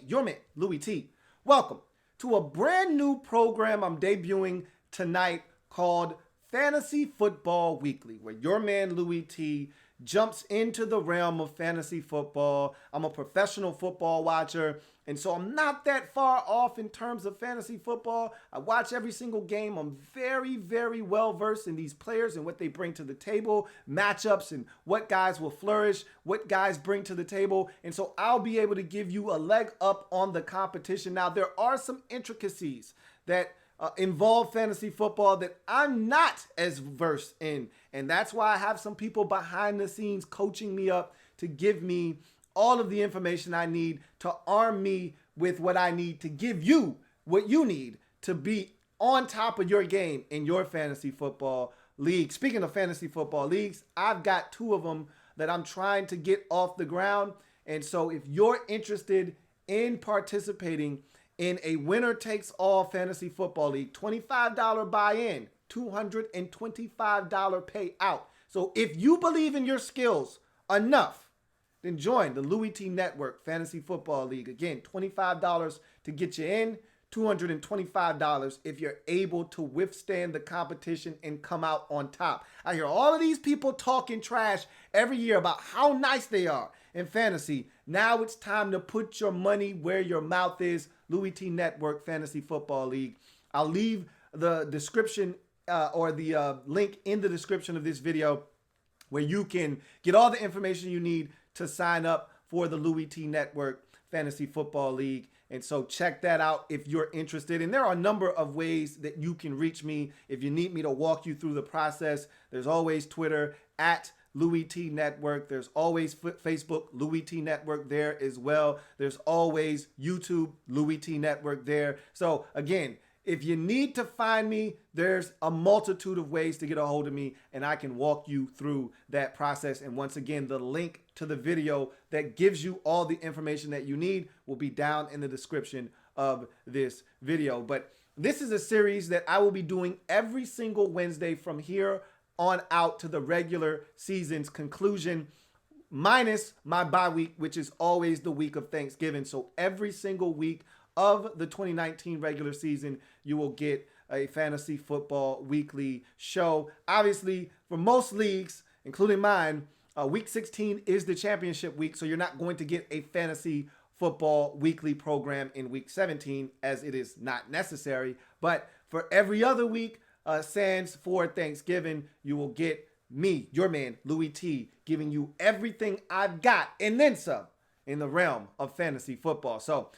your man, Louie T. Welcome to a brand new program I'm debuting tonight called Fantasy Football Weekly, where your man, Louie T, jumps into the realm of fantasy football. I'm a professional football watcher, and so I'm not that far off in terms of fantasy football. I watch every single game. I'm very, very well versed in these players and what they bring to the table, matchups, and what guys will flourish, what guys bring to the table. And so I'll be able to give you a leg up on the competition. Now, there are some intricacies that involve fantasy football that I'm not as versed in. And that's why I have some people behind the scenes coaching me up to give me all of the information I need to arm me with what I need to give you what you need to be on top of your game in your fantasy football league. Speaking of fantasy football leagues, I've got two of them that I'm trying to get off the ground. And so if you're interested in participating in a winner-takes-all fantasy football league, $25 buy-in, $225 payout. So if you believe in your skills enough, then join the Louie T Network Fantasy Football League. Again, $25 to get you in, $225 if you're able to withstand the competition and come out on top. I hear all of these people talking trash every year about how nice they are in fantasy. Now it's time to put your money where your mouth is. Louie T Network Fantasy Football League. I'll leave the description or the link in the description of this video where you can get all the information you need to sign up for the Louie T Network Fantasy Football League. And so check that out if you're interested. And there are a number of ways that you can reach me if you need me to walk you through the process. There's always Twitter at Louie T Network. There's always Facebook, Louie T Network there as well. There's always YouTube, Louie T Network there. So again, if you need to find me, there's a multitude of ways to get a hold of me, and I can walk you through that process. And once again, the link to the video that gives you all the information that you need will be down in the description of this video. But this is a series that I will be doing every single Wednesday from here on out to the regular season's conclusion, minus my bye week, which is always the week of Thanksgiving. So every single week of the 2019 regular season, you will get a fantasy football weekly show. Obviously, for most leagues, including mine, week 16 is the championship week, so you're not going to get a fantasy football weekly program in week 17, as it is not necessary. But for every other week, sans for Thanksgiving, you will get me, your man, Louie T, giving you everything I've got and then some in the realm of fantasy football. So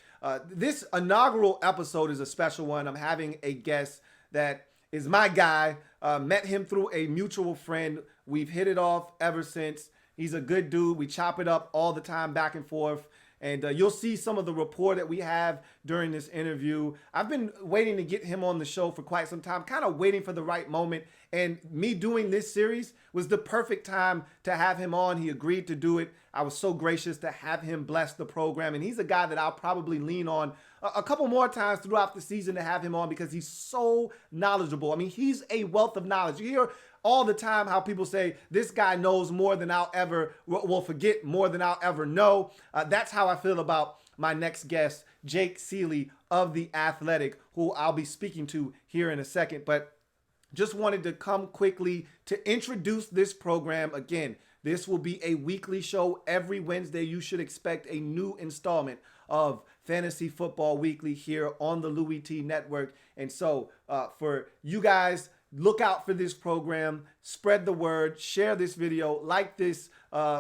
this inaugural episode is a special one. I'm having a guest that is my guy. Met him through a mutual friend. We've hit it off ever since. He's a good dude. We chop it up all the time, back and forth. And you'll see some of the rapport that we have during this interview. I've been waiting to get him on the show for quite some time, kind of waiting for the right moment. And me doing this series was the perfect time to have him on. He agreed to do it. I was so gracious to have him bless the program. And he's a guy that I'll probably lean on a couple more times throughout the season to have him on because he's so knowledgeable. I mean, he's a wealth of knowledge. You hear all the time how people say, this guy knows more than I'll ever, will forget more than I'll ever know. That's how I feel about my next guest, Jake Ciely of The Athletic, who I'll be speaking to here in a second. But just wanted to come quickly to introduce this program. Again, this will be a weekly show every Wednesday. You should expect a new installment of Fantasy Football Weekly here on the Louie T Network. And so for you guys, look out for this program, spread the word, share this video, like this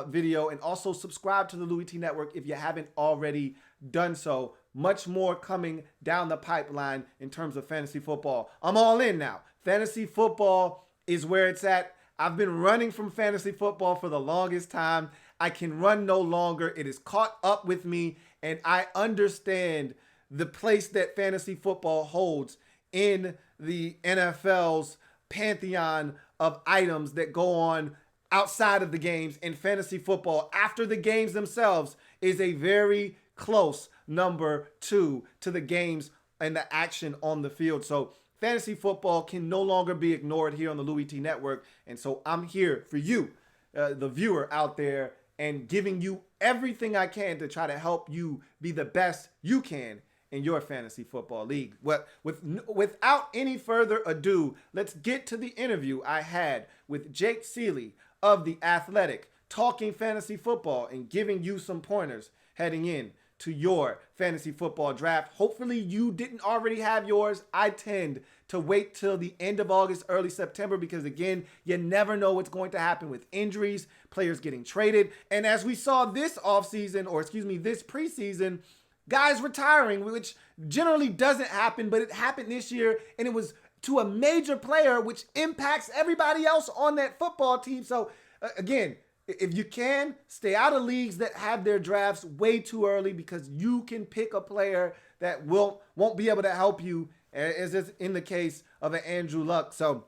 video, and also subscribe to the Louie T Network if you haven't already done so. Much more coming down the pipeline in terms of fantasy football. I'm all in now. Fantasy football is where it's at. I've been running from fantasy football for the longest time. I can run no longer. It is caught up with me, and I understand the place that fantasy football holds in the NFL's pantheon of items that go on outside of the games. In fantasy football, after the games themselves, is a very close number 2 to the games and the action on the field. So fantasy football can no longer be ignored here on the Louie T Network. And so I'm here for you, the viewer out there, and giving you everything I can to try to help you be the best you can in your fantasy football league. Without any further ado, let's get to the interview I had with Jake Ciely of The Athletic, talking fantasy football and giving you some pointers heading in to your fantasy football draft. Hopefully you didn't already have yours. I tend to wait till the end of August, early September, because again, you never know what's going to happen with injuries, players getting traded. And as we saw this offseason, or excuse me, this preseason, guys retiring, which generally doesn't happen, but it happened this year, and it was to a major player, which impacts everybody else on that football team. So again, if you can, stay out of leagues that have their drafts way too early, because you can pick a player that won't be able to help you, as is in the case of an Andrew Luck. So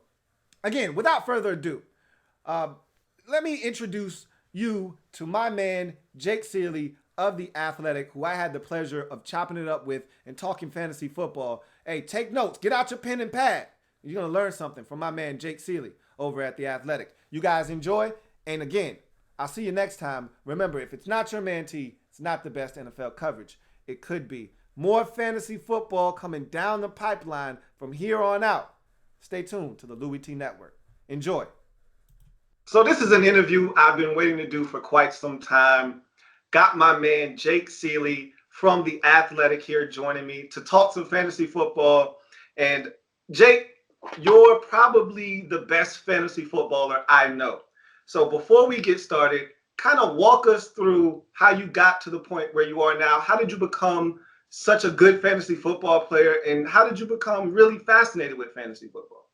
again, without further ado, let me introduce you to my man, Jake Ciely of The Athletic, who I had the pleasure of chopping it up with and talking fantasy football. Hey, take notes. Get out your pen and pad. You're going to learn something from my man, Jake Ciely, over at The Athletic. You guys enjoy. And again, I'll see you next time. Remember, if it's not your man T, it's not the best NFL coverage. It could be. More fantasy football coming down the pipeline from here on out. Stay tuned to the Louie T Network. Enjoy. So this is an interview I've been waiting to do for quite some time. Got my man Jake Ciely from The Athletic here joining me to talk some fantasy football. And Jake, you're probably the best fantasy footballer I know. So before we get started, kind of walk us through how you got to the point where you are now. How did you become such a good fantasy football player, and how did you become really fascinated with fantasy football?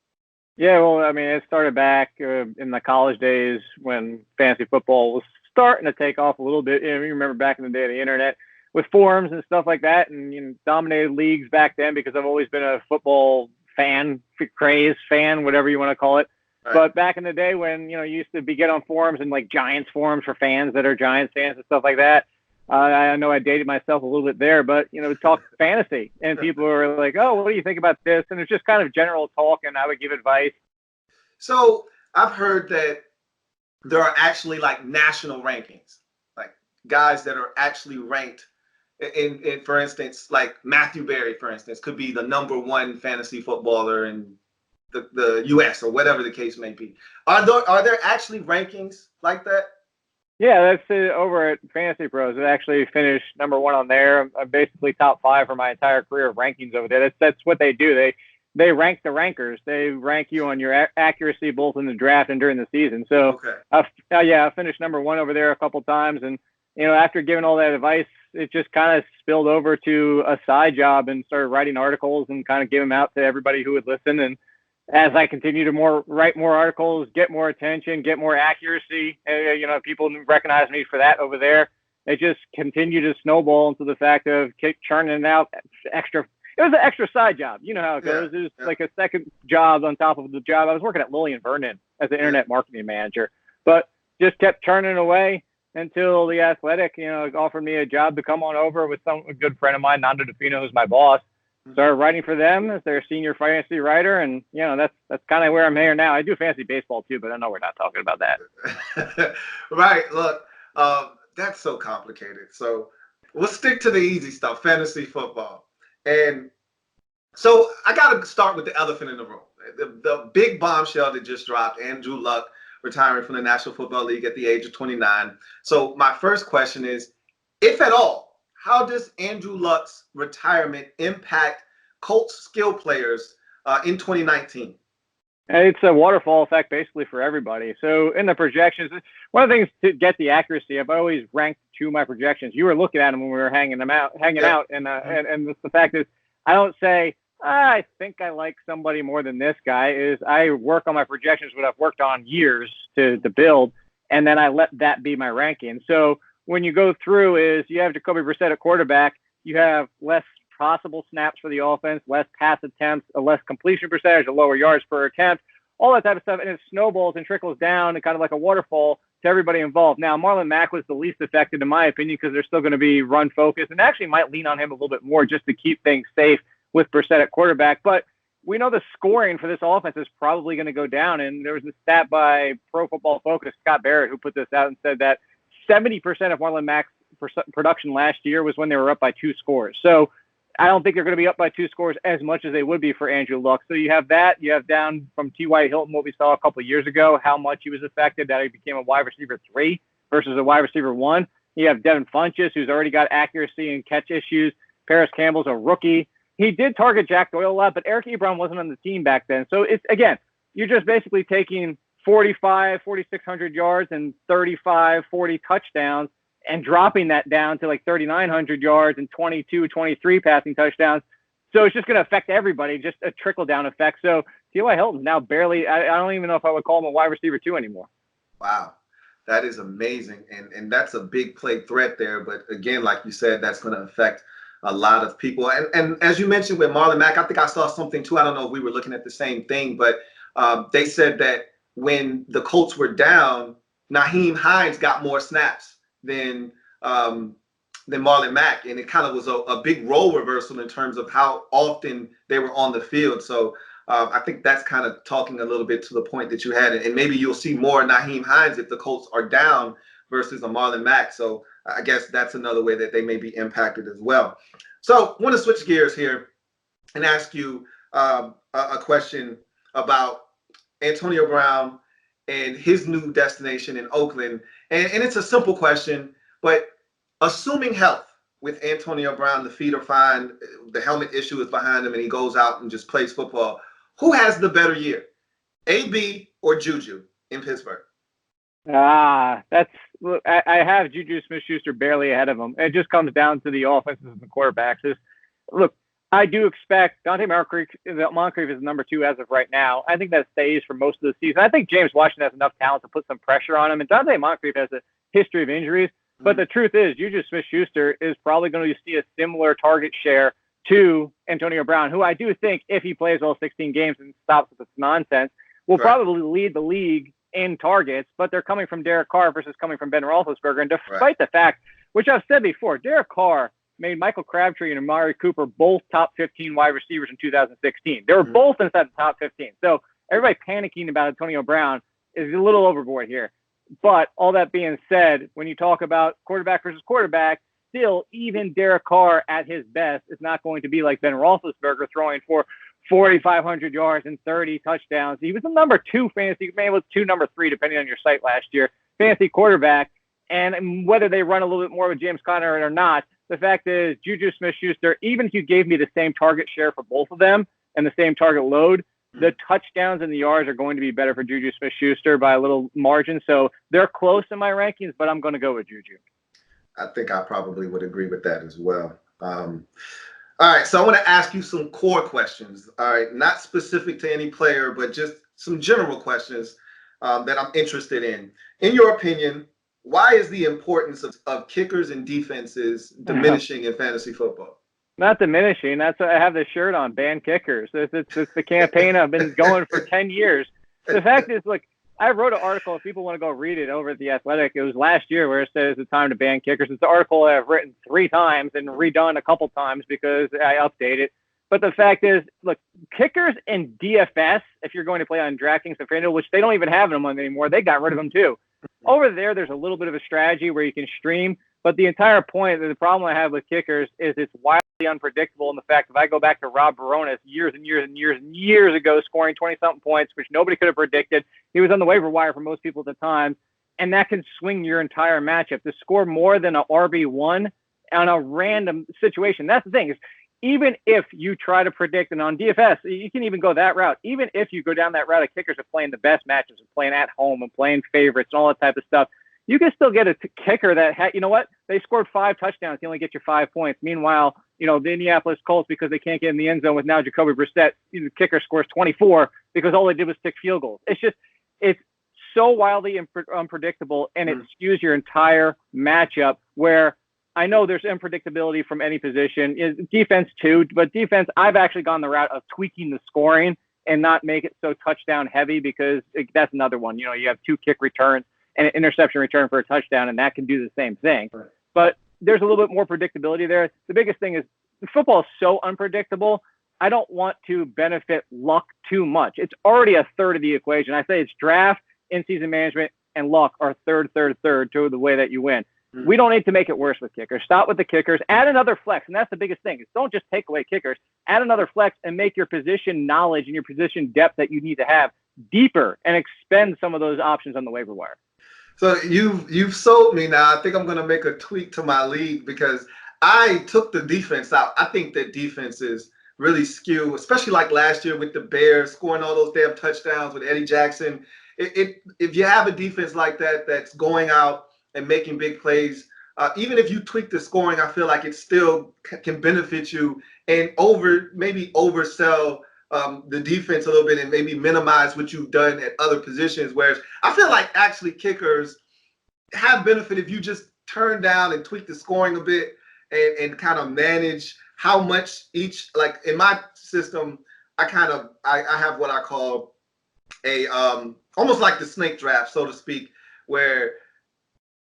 Yeah, well, I mean, it started back in the college days when fantasy football was starting to take off a little bit. You remember back in the day of the internet with forums and stuff like that, and dominated leagues back then because I've always been a football fan, craze fan, whatever you want to call it. Right. But back in the day when, you used to get on forums and like Giants forums for fans that are Giants fans and stuff like that, I know I dated myself a little bit there, but, talk fantasy, and people were like, oh, what do you think about this? And it's just kind of general talk, and I would give advice. So I've heard that there are actually like national rankings, like guys that are actually ranked in for instance, like Matthew Berry, for instance, could be the #1 fantasy footballer in the U.S. or whatever the case may be. Are there actually rankings like that? Yeah, that's over at Fantasy Pros. It actually finished #1 on there. I'm basically top 5 for my entire career of rankings over there. That's what they do. They rank the rankers. They rank you on your accuracy both in the draft and during the season. So, okay. I finished #1 over there a couple times. And, after giving all that advice, it just kind of spilled over to a side job and started writing articles and kind of giving them out to everybody who would listen. And as I continue to write more articles, get more attention, get more accuracy, people recognize me for that over there. It just continued to snowball into the fact of churning out extra. It was an extra side job. You know how it goes. It was like a second job on top of the job. I was working at Louie and Herndon as an internet marketing manager, but just kept churning away until The Athletic, offered me a job to come on over with a good friend of mine, Nando DeFino, who's my boss. Started writing for them as their senior fantasy writer, and that's kind of where I'm here now. I do fantasy baseball too, but I know we're not talking about that. Right. Look, that's so complicated. So we'll stick to the easy stuff, fantasy football. And so I got to start with the elephant in the room, the big bombshell that just dropped: Andrew Luck retiring from the National Football League at the age of 29. So my first question is, if at all, how does Andrew Luck's retirement impact Colts skill players in 2019? It's a waterfall effect basically for everybody. So in the projections, one of the things to get the accuracy, I've always ranked to my projections. You were looking at them when we were hanging out, and the fact is, I don't say I think I like somebody more than this guy. Is I work on my projections, what I've worked on years to build, and then I let that be my ranking. So when you go through is you have Jacoby Brissett at quarterback, you have less possible snaps for the offense, less pass attempts, a less completion percentage, a lower yards per attempt, all that type of stuff, and it snowballs and trickles down and kind of like a waterfall to everybody involved. Now, Marlon Mack was the least affected in my opinion because they're still going to be run focused and actually might lean on him a little bit more just to keep things safe with Brissett at quarterback. But we know the scoring for this offense is probably going to go down, and there was a stat by Pro Football Focus, Scott Barrett, who put this out and said that 70% of Marlon Mack's production last year was when they were up by 2 scores. So I don't think they're going to be up by 2 scores as much as they would be for Andrew Luck. So you have that. You have down from T.Y. Hilton, what we saw a couple of years ago, how much he was affected, that he became a wide receiver 3 versus a wide receiver 1. You have Devin Funchess, who's already got accuracy and catch issues. Paris Campbell's a rookie. He did target Jack Doyle a lot, but Eric Ebron wasn't on the team back then. So it's, again, you're just basically taking 4,600 yards and 40 touchdowns and dropping that down to like 3,900 yards and 23 passing touchdowns. So it's just going to affect everybody, just a trickle-down effect. So T.Y. Hilton's now barely – I don't even know if I would call him a wide receiver 2 anymore. Wow. That is amazing. And that's a big play threat there. But, again, like you said, that's going to affect a lot of people. And as you mentioned with Marlon Mack, I think I saw something too. I don't know if we were looking at the same thing, but they said that when the Colts were down, Nyheim Hines got more snaps than Marlon Mack, and it kind of was a big role reversal in terms of how often they were on the field. So I think that's kind of talking a little bit to the point that you had, and maybe you'll see more Nyheim Hines if the Colts are down versus a Marlon Mack. So I guess that's another way that they may be impacted as well. So I want to switch gears here and ask you a question about Antonio Brown and his new destination in Oakland. And it's a simple question, but assuming health with Antonio Brown, the feet are fine, the helmet issue is behind him, and he goes out and just plays football, who has the better year, A.B. or Juju in Pittsburgh? I have Juju Smith-Schuster barely ahead of him. It just comes down to the offenses and the quarterbacks. Look, I do expect Dante Moncrief is number 2 as of right now. I think that stays for most of the season. I think James Washington has enough talent to put some pressure on him, and Dante Moncrief has a history of injuries. But the truth is, Juju Smith-Schuster is probably going to see a similar target share to Antonio Brown, who I do think, if he plays all 16 games and stops with this nonsense, will probably lead the league in targets. But they're coming from Derek Carr versus coming from Ben Roethlisberger. And despite the fact, which I've said before, Derek Carr made Michael Crabtree and Amari Cooper both top 15 wide receivers in 2016. They were both inside the top 15. So everybody panicking about Antonio Brown is a little overboard here. But all that being said, when you talk about quarterback versus quarterback, still, even Derek Carr at his best is not going to be like Ben Roethlisberger throwing for 4,500 yards and 30 touchdowns. He was the number 2 fantasy, maybe it was number 3, depending on your site last year, fantasy quarterback. And whether they run a little bit more with James Conner or not, the fact is Juju Smith-Schuster, even if you gave me the same target share for both of them and the same target load, the touchdowns and the yards are going to be better for Juju Smith-Schuster by a little margin. So they're close in my rankings, but I'm going to go with Juju. I think I probably would agree with that as well. All right, so I want to ask you some core questions. All right, not specific to any player, but just some general questions that I'm interested in. In your opinion, why is the importance of kickers and defenses diminishing in fantasy football? Not diminishing. That's why I have this shirt on, ban kickers. It's the campaign I've been going for 10 years. The fact is, look, I wrote an article. If people want to go read it over at The Athletic, it was last year where it says it's time to ban kickers. It's an article I've written 3 times and redone a couple times because I update it. But the fact is, look, kickers in DFS, if you're going to play on DraftKings and FanDuel, which they don't even have them on anymore, they got rid of them too. Over there's a little bit of a strategy where you can stream. But the entire point, the problem I have with kickers is it's wildly unpredictable. In the fact, if I go back to Rob Baronis years ago, scoring 20-something points, which nobody could have predicted, he was on the waiver wire for most people at the time, and that can swing your entire matchup. To score more than an RB1 on a random situation, that's the thing, is even if you try to predict, and on DFS, you can even go that route. Even if you go down that route of kickers are playing the best matches and playing at home and playing favorites and all that type of stuff, you can still get a kicker that, you know what? They scored 5 touchdowns. You only get your 5 points. Meanwhile, the Indianapolis Colts, because they can't get in the end zone with now Jacoby Brissett, the kicker scores 24 because all they did was kick field goals. It's so wildly unpredictable, and it skews your entire matchup where I know there's unpredictability from any position. Defense too, but defense, I've actually gone the route of tweaking the scoring and not make it so touchdown heavy because that's another one. You have 2 kick returns and an interception return for a touchdown, and that can do the same thing. Right. But there's a little bit more predictability there. The biggest thing is football is so unpredictable. I don't want to benefit luck too much. It's already a third of the equation. I say it's draft, in-season management, and luck are third to the way that you win. We don't need to make it worse with kickers. Stop with the kickers. Add another flex, and that's the biggest thing. Is don't just take away kickers. Add another flex and make your position knowledge and your position depth that you need to have deeper and expend some of those options on the waiver wire. So you've sold me now. I think I'm going to make a tweak to my league because I took the defense out. I think that defense is really skewed, especially like last year with the Bears scoring all those damn touchdowns with Eddie Jackson. If you have a defense like that that's going out and making big plays, even if you tweak the scoring, I feel like it still can benefit you and maybe oversell the defense a little bit and maybe minimize what you've done at other positions. Whereas I feel like actually kickers have benefit if you just turn down and tweak the scoring a bit and kind of manage how much each, like in my system, I have what I call a almost like the snake draft, so to speak, where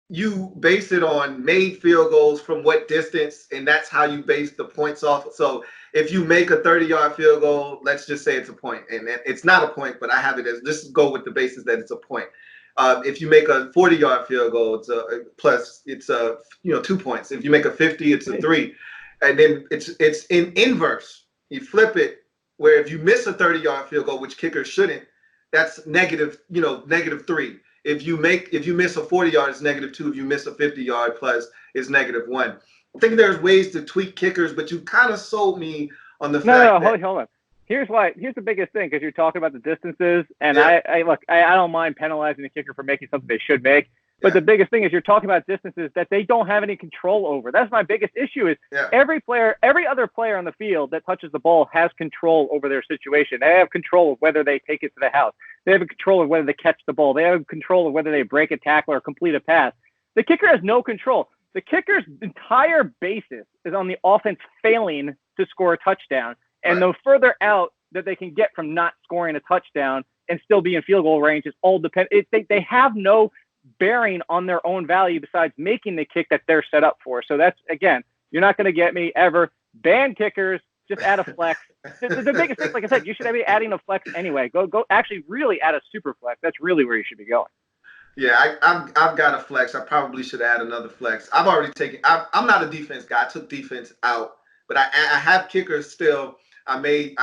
you base it on made field goals from what distance, and that's how you base the points off. So if you make a 30-yard field goal, let's just say it's a point, and it's not a point, but I have it as, just go with the basis that it's a point. If you make a 40-yard field goal, it's 2 points. If you make a 50, it's a 3, and then it's in inverse. You flip it where if you miss a 30-yard field goal, which kickers shouldn't, that's -3. If you miss a 40-yard, it's -2. If you miss a 50-yard plus, it's -1. I think there's ways to tweak kickers, but you kind of sold me on the fact that. Hold on. Here's the biggest thing, because you're talking about the distances, and yeah. I don't mind penalizing the kicker for making something they should make, but the biggest thing is you're talking about distances that they don't have any control over. That's my biggest issue is every other player on the field that touches the ball has control over their situation. They have control of whether they take it to the house. They have control of whether they catch the ball. They have control of whether they break a tackle or complete a pass. The kicker has no control. The kicker's entire basis is on the offense failing to score a touchdown. And the further out that they can get from not scoring a touchdown and still be in field goal range is all they have no bearing on their own value besides making the kick that they're set up for. So that's, again, you're not going to get me ever. Ban kickers, just add a flex. The biggest thing, like I said, you should be adding a flex anyway. Go actually really add a super flex. That's really where you should be going. Yeah, I've got a flex. I probably should add another flex. I've already taken. I'm not a defense guy. I took defense out, but I have kickers still. I may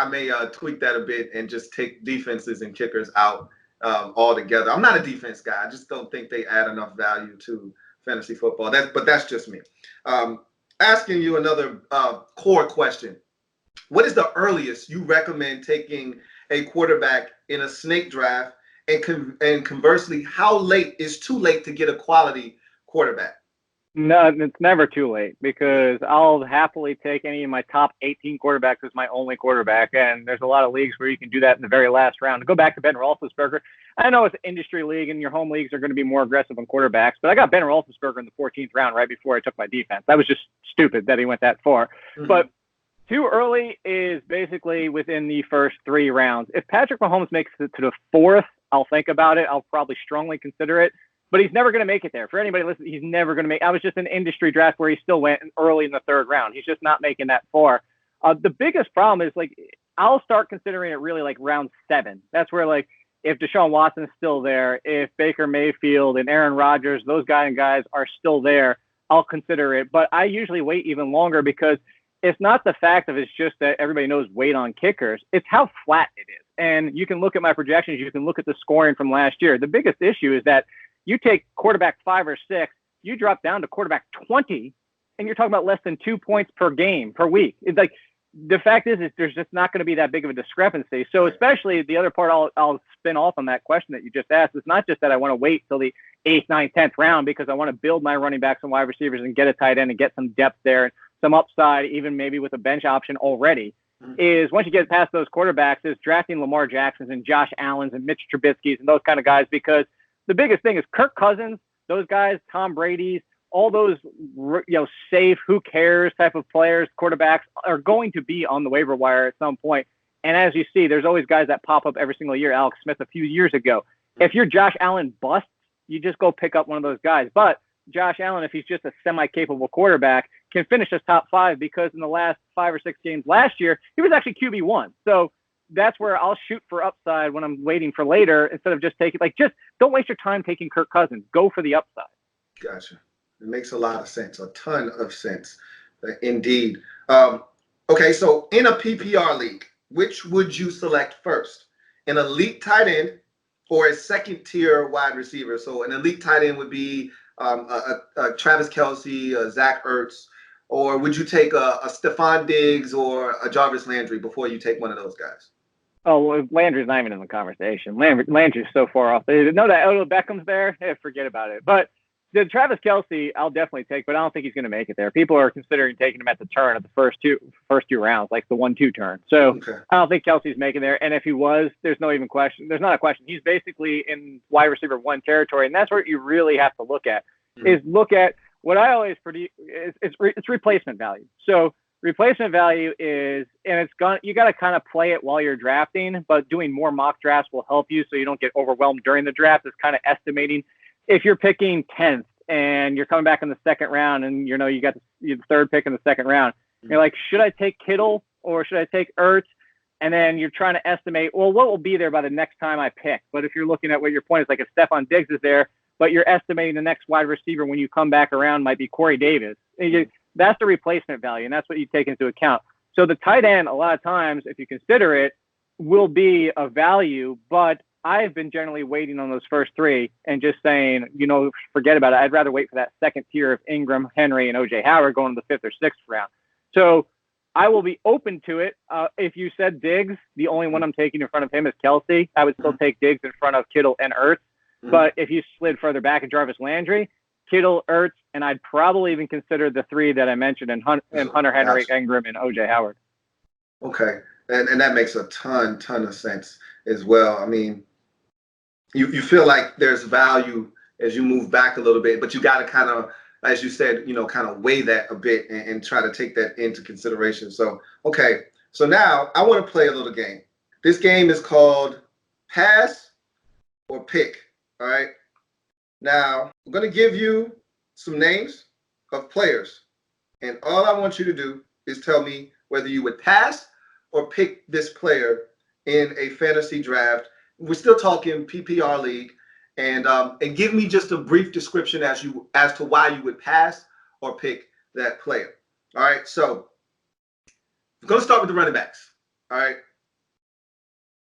tweak that a bit and just take defenses and kickers out altogether. I'm not a defense guy. I just don't think they add enough value to fantasy football. But that's just me. Asking you another core question. What is the earliest you recommend taking a quarterback in a snake draft? And conversely, how late is too late to get a quality quarterback? No, it's never too late, because I'll happily take any of my top 18 quarterbacks as my only quarterback. And there's a lot of leagues where you can do that in the very last round. To go back to Ben Roethlisberger, I know it's an industry league and your home leagues are going to be more aggressive on quarterbacks, but I got Ben Roethlisberger in the 14th round right before I took my defense. That was just stupid that he went that far. Mm-hmm. But too early is basically within the first 3 rounds. If Patrick Mahomes makes it to the 4th, I'll think about it. I'll probably strongly consider it, but he's never going to make it there. For anybody listening, he's never going to make. I was just in an industry draft where he still went early in the 3rd round. He's just not making that far. The biggest problem is, like, I'll start considering it really like round 7. That's where, like, if Deshaun Watson is still there, if Baker Mayfield and Aaron Rodgers, those guys are still there, I'll consider it. But I usually wait even longer, because it's not the fact of it's just that everybody knows wait on kickers. It's how flat it is. And you can look at my projections. You can look at the scoring from last year. The biggest issue is that you take quarterback 5 or 6, you drop down to quarterback 20, and you're talking about less than 2 points per game, per week. It's like, the fact is there's just not going to be that big of a discrepancy. So especially the other part I'll spin off on that question that you just asked. It's not just that I want to wait till the 8th, 9th, 10th round, because I want to build my running backs and wide receivers and get a tight end and get some depth there and some upside, even maybe with a bench option already. Is once you get past those quarterbacks, is drafting Lamar Jacksons and Josh Allens and Mitch Trubisky's and those kind of guys, because the biggest thing is Kirk Cousins, those guys, Tom Brady's, all those, safe, who cares type of players, quarterbacks are going to be on the waiver wire at some point. And as you see, there's always guys that pop up every single year. Alex Smith a few years ago. If you're Josh Allen busts, you just go pick up one of those guys. But Josh Allen, if he's just a semi-capable quarterback, can finish as top 5, because in the last 5 or 6 games last year, he was actually QB1. So that's where I'll shoot for upside when I'm waiting for later instead of just taking, like, just don't waste your time taking Kirk Cousins. Go for the upside. Gotcha. It makes a lot of sense, a ton of sense, indeed. Okay, so in a PPR league, which would you select first? An elite tight end or a second tier wide receiver? So an elite tight end would be a Travis Kelce, a Zach Ertz, or would you take a Stephon Diggs or a Jarvis Landry before you take one of those guys? Oh, well, Landry's not even in the conversation. Landry's so far off. They know that Odell Beckham's there. Forget about it. But the Travis Kelce, I'll definitely take, but I don't think he's going to make it there. People are considering taking him at the turn of the first two rounds, like the 1-2 turn. So okay. I don't think Kelce's making there. And if he was, there's no even question. There's not a question. He's basically in wide receiver 1 territory, and that's what you really have to look at. Is look at what I always predict is it's replacement value. So replacement value is, and you got to kind of play it while you're drafting, but doing more mock drafts will help you so you don't get overwhelmed during the draft. It's kind of estimating. If you're picking 10th and you're coming back in the second round and you got the third pick in the second round, you're like, should I take Kittle or should I take Ertz? And then you're trying to estimate, well, what will be there by the next time I pick? But if you're looking at what your point is, like if Stephon Diggs is there, but you're estimating the next wide receiver when you come back around might be Corey Davis. That's the replacement value, and that's what you take into account. So the tight end, a lot of times, if you consider it, will be a value, but I've been generally waiting on those first 3 and just saying, forget about it. I'd rather wait for that second tier of Ingram, Henry, and O.J. Howard going to the 5th or 6th round. So I will be open to it. If you said Diggs, the only one I'm taking in front of him is Kelce. I would still take Diggs in front of Kittle and Ertz. But if you slid further back at Jarvis Landry, Kittle, Ertz, and I'd probably even consider the 3 that I mentioned in Hunter Henry, Ingram, and O.J. Howard. Okay. And that makes a ton of sense as well. I mean, you feel like there's value as you move back a little bit, but you got to kind of, as you said, kind of weigh that a bit and try to take that into consideration. So, okay. So now I want to play a little game. This game is called Pass or Pick. All right. Now, I'm going to give you some names of players, and all I want you to do is tell me whether you would pass or pick this player in a fantasy draft. We're still talking PPR league, and give me just a brief description as to why you would pass or pick that player. All right. So, I'm going to start with the running backs. All right.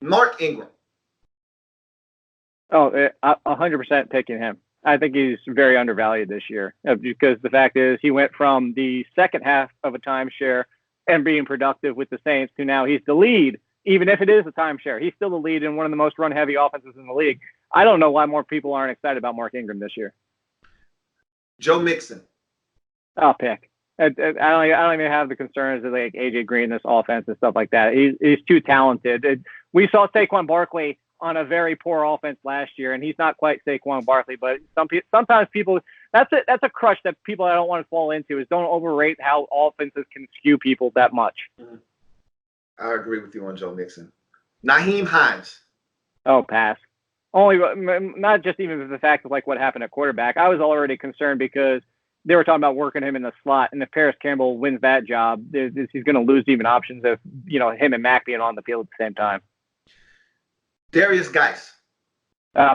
Mark Ingram. Oh, 100% picking him. I think he's very undervalued this year because the fact is he went from the second half of a timeshare and being productive with the Saints to now he's the lead. Even if it is a timeshare, he's still the lead in one of the most run-heavy offenses in the league. I don't know why more people aren't excited about Mark Ingram this year. Joe Mixon. I'll pick. I don't even have the concerns of like AJ Green, this offense and stuff like that. He's too talented. We saw Saquon Barkley on a very poor offense last year, and he's not quite Saquon Barkley, but sometimes people, that's a crush that people I don't want to fall into is don't overrate how offenses can skew people that much. I agree with you on Joe Mixon. Nyheim Hines. Oh, pass. Only not just even the fact of like what happened at quarterback. I was already concerned because they were talking about working him in the slot, and if Paris Campbell wins that job, he's going to lose even options if him and Mac being on the field at the same time. Darius Geis.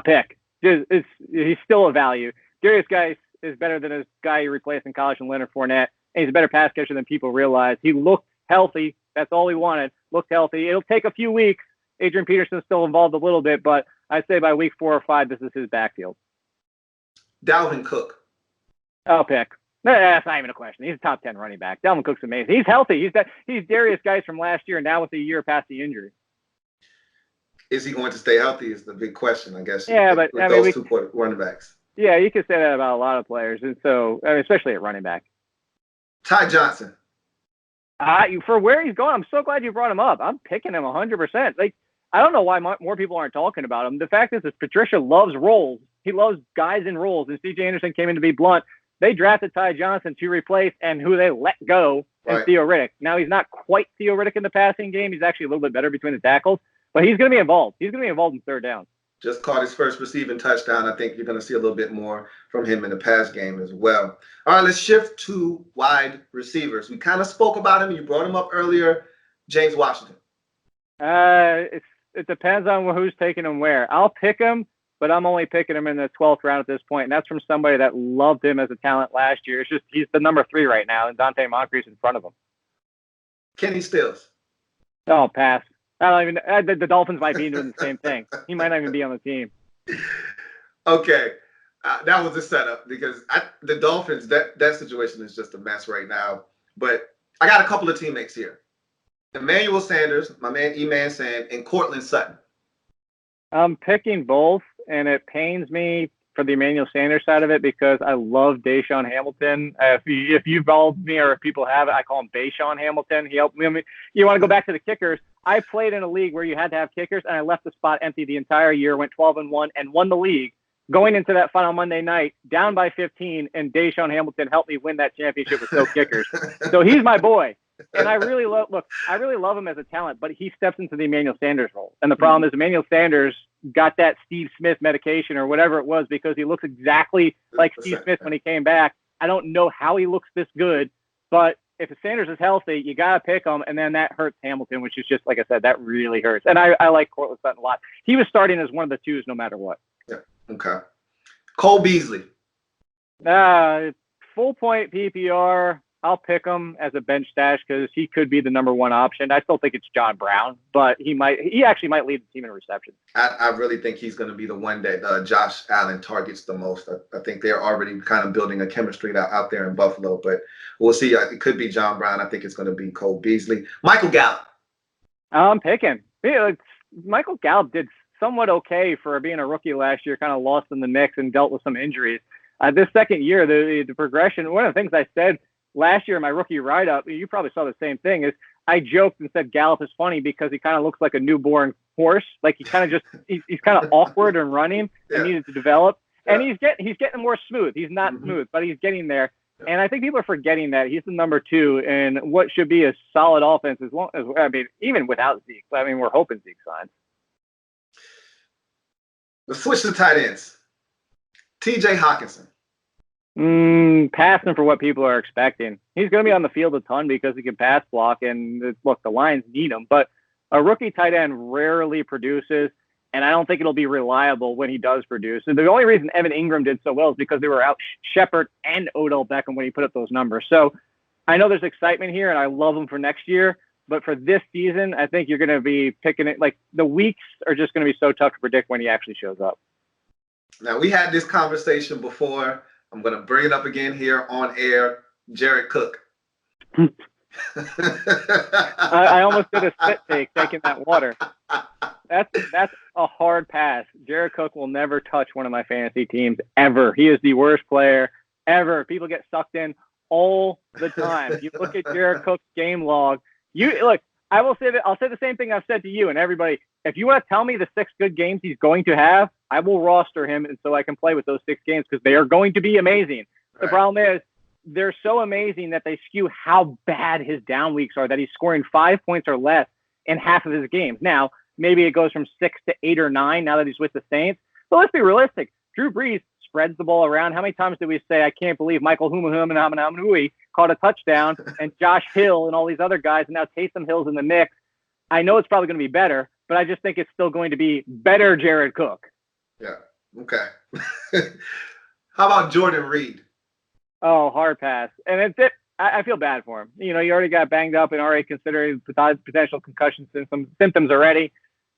Pick. He's still a value. Darius Geis is better than his guy he replaced in college in Leonard Fournette, and he's a better pass catcher than people realize. He looked healthy. That's all he wanted. Looked healthy. It'll take a few weeks. Adrian Peterson's still involved a little bit, but I'd say by week 4 or 5, this is his backfield. Dalvin Cook. I'll pick. That's not even a question. He's a top 10 running back. Dalvin Cook's amazing. He's healthy. He's Darius Geis from last year, now with a year past the injury. Is he going to stay healthy is the big question, I guess. Yeah, but with those two running backs. Yeah, you could say that about a lot of players, and so especially at running back. Todd Johnson. For where he's going, I'm so glad you brought him up. I'm picking him 100%. Like, I don't know why more people aren't talking about him. The fact is Patricia loves roles. He loves guys in roles, and C.J. Anderson came in to be blunt. They drafted Todd Johnson to replace and who they let go is Theo Riddick. Now, he's not quite Theo Riddick in the passing game. He's actually a little bit better between the tackles. But he's going to be involved. He's going to be involved in third down. Just caught his first receiving touchdown. I think you're going to see a little bit more from him in the pass game as well. All right, let's shift to wide receivers. We kind of spoke about him. You brought him up earlier. James Washington. It depends on who's taking him where. I'll pick him, but I'm only picking him in the 12th round at this point, and that's from somebody that loved him as a talent last year. It's just he's the number 3 right now, and Dante Moncrief's in front of him. Kenny Stills. Oh, pass. I don't even. The Dolphins might be doing the same thing. He might not even be on the team. Okay, that was a setup because the Dolphins, that situation is just a mess right now. But I got a couple of teammates here. Emmanuel Sanders, my man E-Man Sand, and Cortland Sutton. I'm picking both, and it pains me for the Emmanuel Sanders side of it because I love Deshaun Hamilton. If you've followed me or if people have it, I call him Deshaun Hamilton. He helped me. You want to go back to the kickers? I played in a league where you had to have kickers, and I left the spot empty the entire year, went 12-1, and won the league. Going into that final Monday night, down by 15, and Deshaun Hamilton helped me win that championship with no kickers. So he's my boy. And I really love him as a talent, but he steps into the Emmanuel Sanders role. And the problem is Emmanuel Sanders got that Steve Smith medication or whatever it was because he looks exactly like Steve Smith when he came back. I don't know how he looks this good, but if Sanders is healthy, you got to pick him, and then that hurts Hamilton, which is just, like I said, that really hurts. And I like Cortland Sutton a lot. He was starting as one of the twos no matter what. Yeah. Okay. Cole Beasley. Full point PPR. I'll pick him as a bench stash because he could be the number 1 option. I still think it's John Brown, but he actually might lead the team in receptions. I really think he's going to be the one that Josh Allen targets the most. I think they're already kind of building a chemistry out there in Buffalo, but we'll see. It could be John Brown. I think it's going to be Cole Beasley. Michael Gallup. I'm picking. Michael Gallup did somewhat okay for being a rookie last year, kind of lost in the mix and dealt with some injuries. This second year, the progression, one of the things I said last year in my rookie write-up, you probably saw the same thing, is I joked and said Gallup is funny because he kind of looks like a newborn horse. Like he kind of he's kind of awkward and running and needed to develop. Yeah. And he's getting more smooth. He's not smooth, but he's getting there. Yeah. And I think people are forgetting that he's the number 2 in what should be a solid offense as long as, even without Zeke. We're hoping Zeke signs. Let's switch to tight ends. TJ Hawkinson. Passing for what people are expecting. He's going to be on the field a ton because he can pass block, and look, the Lions need him. But a rookie tight end rarely produces, and I don't think it'll be reliable when he does produce. And the only reason Evan Ingram did so well is because they were out Shepard and Odell Beckham when he put up those numbers. So I know there's excitement here, and I love him for next year. But for this season, I think you're going to be picking it. Like the weeks are just going to be so tough to predict when he actually shows up. Now, we had this conversation before. I'm going to bring it up again here on air. Jared Cook. I almost did a spit take taking that water. That's a hard pass. Jared Cook will never touch one of my fantasy teams ever. He is the worst player ever. People get sucked in all the time. You look at Jared Cook's game log. I will say that I'll say the same thing I've said to you and everybody. If you want to tell me the 6 good games he's going to have, I will roster him, and so I can play with those 6 games because they are going to be amazing. Right. The problem is they're so amazing that they skew how bad his down weeks are, that he's scoring 5 points or less in half of his games. Now, maybe it goes from 6 to 8 or 9 now that he's with the Saints. But let's be realistic. Drew Brees spreads the ball around. How many times did we say, I can't believe Michael Humahum and Hamanamui caught a touchdown and Josh Hill and all these other guys, and now Taysom Hill's in the mix. I know it's probably going to be better, but I just think it's still going to be better Jared Cook. Yeah. Okay. How about Jordan Reed? Oh, hard pass. And I feel bad for him. You already got banged up and already considering potential concussion symptoms already.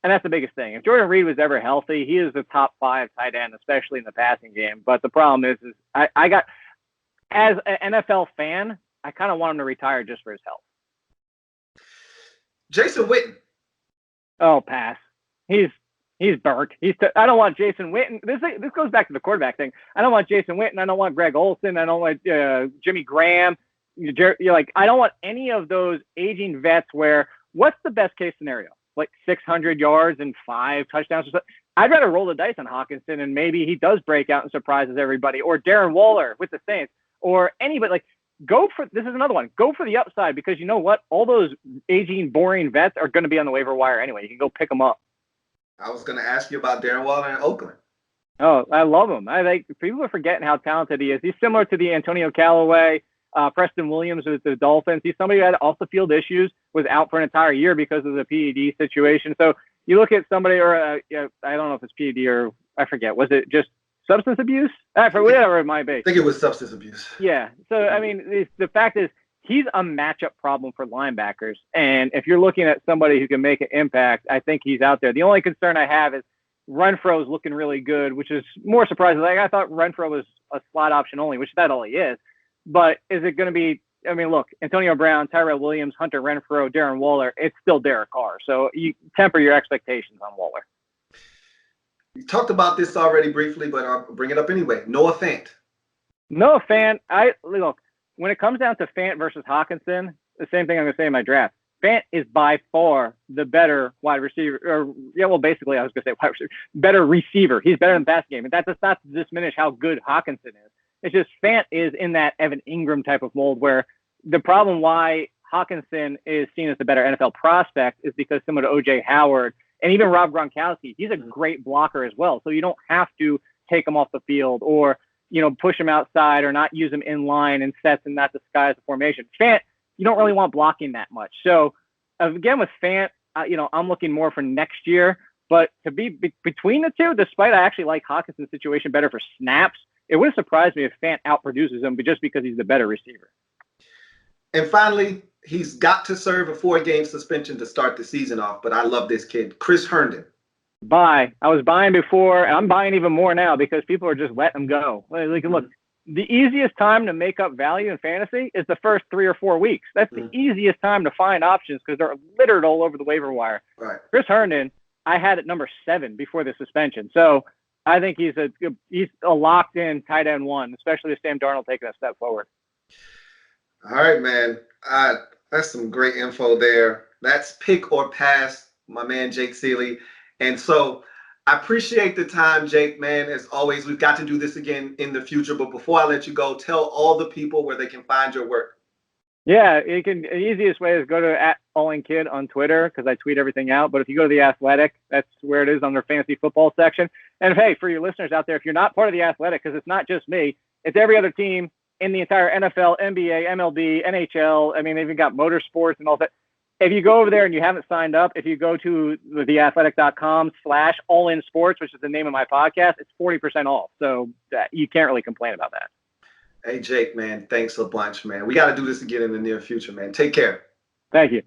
And that's the biggest thing. If Jordan Reed was ever healthy, he is the top 5 tight end, especially in the passing game. But the problem is I got, as an NFL fan, I kind of want him to retire just for his health. Jason Witten. Oh, pass. He's burnt. I don't want Jason Witten. This goes back to the quarterback thing. I don't want Jason Witten. I don't want Greg Olsen. I don't want Jimmy Graham. I don't want any of those aging vets where what's the best case scenario? Like 600 yards and 5 touchdowns or something. I'd rather roll the dice on Hawkinson and maybe he does break out and surprises everybody, or Darren Waller with the Saints, or anybody. This is another one. Go for the upside because you know what? All those aging, boring vets are going to be on the waiver wire anyway. You can go pick them up. I was going to ask you about Darren Waller in Oakland. Oh, I love him. People are forgetting how talented he is. He's similar to the Antonio Callaway, Preston Williams with the Dolphins. He's somebody who had off-the-field issues, was out for an entire year because of the PED situation. So you look at somebody, or I don't know if it's PED or I forget. Was it just substance abuse? Whatever it might be. I think it was substance abuse. Yeah. So, I mean, the fact is he's a matchup problem for linebackers. And if you're looking at somebody who can make an impact, I think he's out there. The only concern I have is Renfrow is looking really good, which is more surprising. Like, I thought Renfrow was a slot option only, which that's all he is. But is it going to be, I mean, look, Antonio Brown, Tyrell Williams, Hunter Renfrow, Darren Waller, it's still Derek Carr. So you temper your expectations on Waller. You talked about this already briefly, but I'll bring it up anyway. Noah Fant. Noah Fant, look, when it comes down to Fant versus Hawkinson, the same thing I'm going to say in my draft. Fant is by far the better wide receiver, basically I was going to say wide receiver, better receiver. He's better in the pass game. And that does not diminish how good Hawkinson is. It's just Fant is in that Evan Ingram type of mold where the problem why Hawkinson is seen as the better NFL prospect is because similar to O.J. Howard and even Rob Gronkowski, he's a great blocker as well. So you don't have to take him off the field or, push him outside or not use him in line and sets and not disguise the formation. Fant, you don't really want blocking that much. So again, with Fant, I'm looking more for next year, but to be between the two, despite I actually like Hawkinson's situation better for snaps, it would have surprised me if Fant outproduces him, but just because he's the better receiver. And finally, he's got to serve a 4-game suspension to start the season off, but I love this kid, Chris Herndon. Buy. I was buying before, and I'm buying even more now because people are just letting him go. Look, the easiest time to make up value in fantasy is the first 3 or 4 weeks. That's the easiest time to find options because they're littered all over the waiver wire. Right. Chris Herndon, I had at number 7 before the suspension. So I think he's a locked-in tight end 1, especially with Sam Darnold taking a step forward. All right, man. That's some great info there. That's pick or pass, my man Jake Ciely. And so I appreciate the time, Jake, man. As always, we've got to do this again in the future. But before I let you go, tell all the people where they can find your work. Yeah, the easiest way is go to @AllInKid on Twitter because I tweet everything out. But if you go to The Athletic, that's where it is on their fantasy football section. And hey, for your listeners out there, if you're not part of The Athletic, because it's not just me, it's every other team in the entire NFL, NBA, MLB, NHL. I mean, they've even got motorsports and all that. If you go over there and you haven't signed up, if you go to theathletic.com/allinsports, which is the name of my podcast, it's 40% off. So you can't really complain about that. Hey, Jake, man, thanks a bunch, man. We got to do this again in the near future, man. Take care. Thank you.